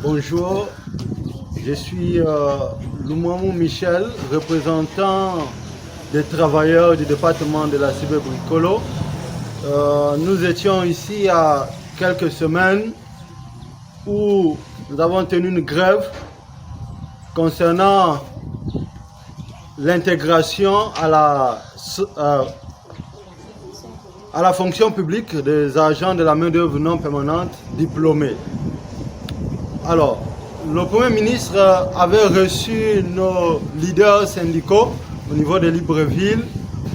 Bonjour, je suis Lumamou Michel, représentant des travailleurs du département de la Cyberbricolo. Nous étions ici il y a quelques semaines où nous avons tenu une grève concernant l'intégration à la fonction publique des agents de la main-d'œuvre non permanente diplômés. Alors, le Premier ministre avait reçu nos leaders syndicaux au niveau de Libreville,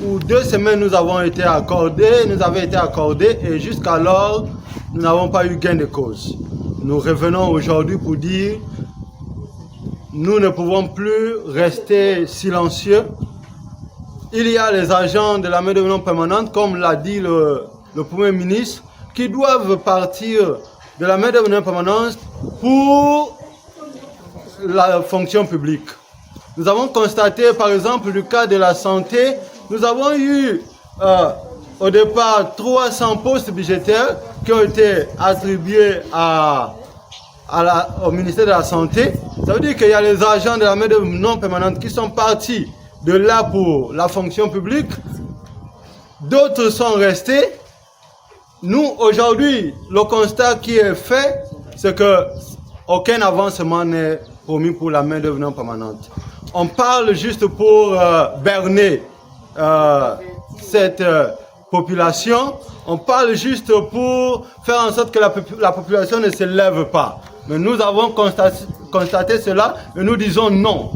où 2 semaines nous avaient été accordées et jusqu'alors, nous n'avons pas eu gain de cause. Nous revenons aujourd'hui pour dire nous ne pouvons plus rester silencieux. Il y a les agents de la main-d'œuvre non permanente, comme l'a dit le Premier ministre, qui doivent partir de la main-d'œuvre non permanente pour la fonction publique. Nous avons constaté, par exemple, le cas de la santé, nous avons eu au départ 300 postes budgétaires qui ont été attribués au ministère de la Santé. Ça veut dire qu'il y a les agents de la main-d'œuvre non permanente qui sont partis de là pour la fonction publique. D'autres sont restés. Nous, aujourd'hui, le constat qui est fait, c'est qu'aucun avancement n'est promis pour la main-d'œuvre non permanente. On parle juste pour berner cette population. On parle juste pour faire en sorte que la population ne se lève pas. Mais nous avons constaté cela et nous disons non.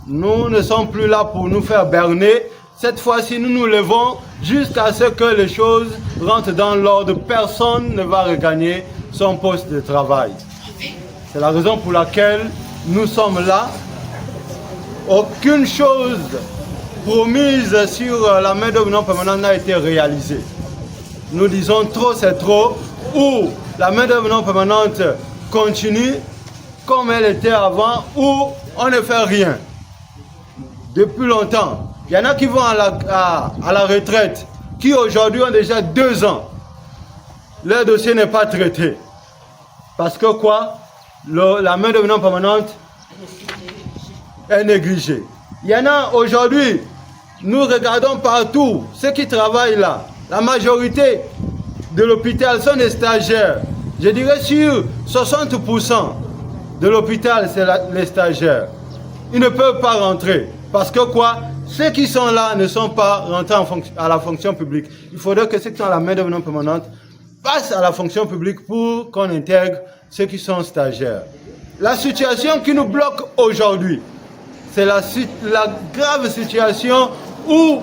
Nous ne sommes plus là pour nous faire berner. Cette fois-ci, nous nous levons jusqu'à ce que les choses rentrent dans l'ordre. Personne ne va regagner son poste de travail. C'est la raison pour laquelle nous sommes là. Aucune chose promise sur la main-d'œuvre non permanente n'a été réalisée. Nous disons trop, c'est trop. Ou la main-d'œuvre non permanente continue comme elle était avant, ou on ne fait rien. Depuis longtemps. Il y en a qui vont à la retraite, qui aujourd'hui ont déjà 2 ans. Leur dossier n'est pas traité. Parce que quoi? La main-d'œuvre non permanente est négligée. Il y en a aujourd'hui, nous regardons partout, ceux qui travaillent là, la majorité de l'hôpital sont des stagiaires. Je dirais sur 60% de l'hôpital, c'est les stagiaires. Ils ne peuvent pas rentrer. Parce que quoi? Ceux qui sont là ne sont pas rentrés à la fonction publique. Il faudrait que ceux qui sont à la main-d'œuvre non permanente passent à la fonction publique pour qu'on intègre ceux qui sont stagiaires. La situation qui nous bloque aujourd'hui, c'est la grave situation où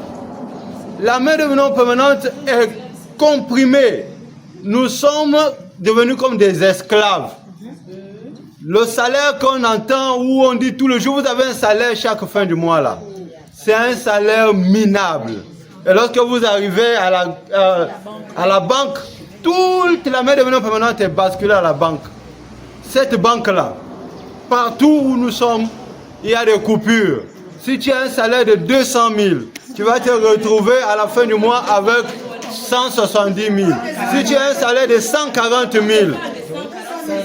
la main-d'œuvre non permanente est comprimée. Nous sommes devenus comme des esclaves. Le salaire qu'on entend, où on dit tout le jour, vous avez un salaire chaque fin du mois là. C'est un salaire minable. Et lorsque vous arrivez à la banque, toute la main-d'œuvre non permanente est basculée à la banque. Cette banque-là, partout où nous sommes, il y a des coupures. Si tu as un salaire de 200 000, tu vas te retrouver à la fin du mois avec 170 000. Si tu as un salaire de 140 000,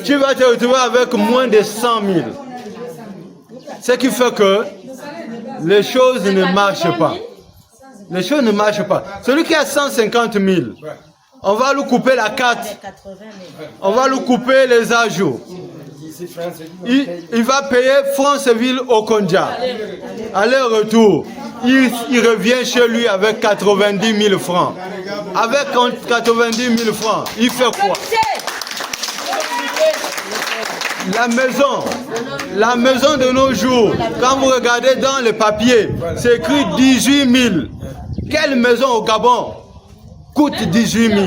tu vas te retrouver avec moins de 100 000. Ce qui fait que les choses ne marchent pas. Les choses ne marchent pas. Celui qui a 150 000, on va lui couper la carte. On va lui couper les ajouts. Il va payer Franceville au Kondia. Aller-retour. Il revient chez lui avec 90 000 francs. Avec 90 000 francs, il fait quoi? La maison de nos jours, quand vous regardez dans les papiers, c'est écrit 18 000. Quelle maison au Gabon coûte 18 000?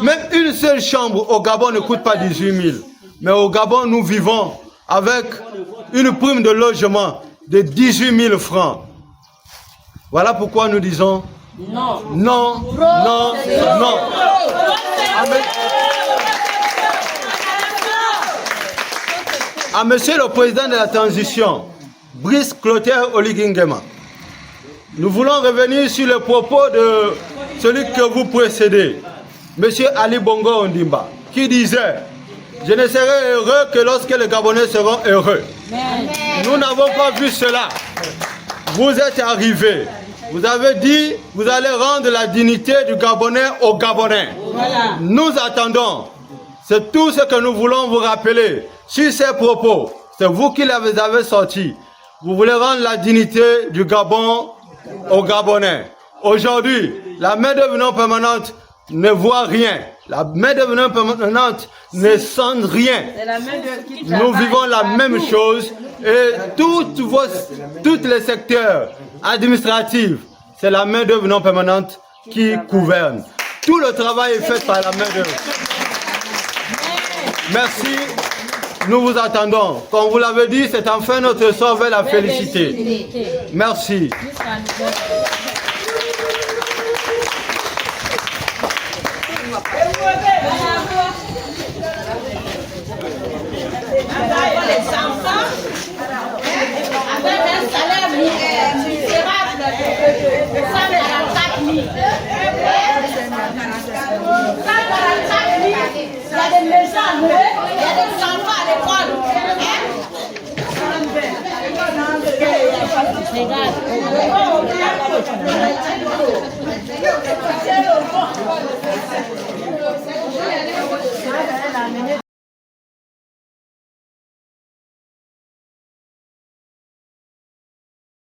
Même une seule chambre au Gabon ne coûte pas 18 000. Mais au Gabon, nous vivons avec une prime de logement de 18 000 francs. Voilà pourquoi nous disons non, non, non, non. À monsieur le président de la transition, Brice Clotaire Oligingema, nous voulons revenir sur le propos de celui que vous précédez, monsieur Ali Bongo Ondimba, qui disait Je ne serai heureux que lorsque les Gabonais seront heureux. Nous n'avons pas vu cela. Vous êtes arrivés. Vous avez dit, vous allez rendre la dignité du Gabonais aux Gabonais. Voilà. Nous attendons. C'est tout ce que nous voulons vous rappeler. Sur ces propos, c'est vous qui les avez sortis. Vous voulez rendre la dignité du Gabon aux Gabonais. Aujourd'hui, la main devenant permanente ne voit rien. La main devenant permanente ne sent rien. Nous vivons la même chose et tous les secteurs administratifs, c'est la main devenant permanente qui gouverne. Tout le travail est fait par la main d'œuvre. Merci. Nous vous attendons. Comme vous l'avez dit, c'est enfin notre sort vers la félicité. Merci. Les enfants avec un salaire misérable de 144 000. 144 000. Il y a des maisons à louer, il y a des enfants à l'école.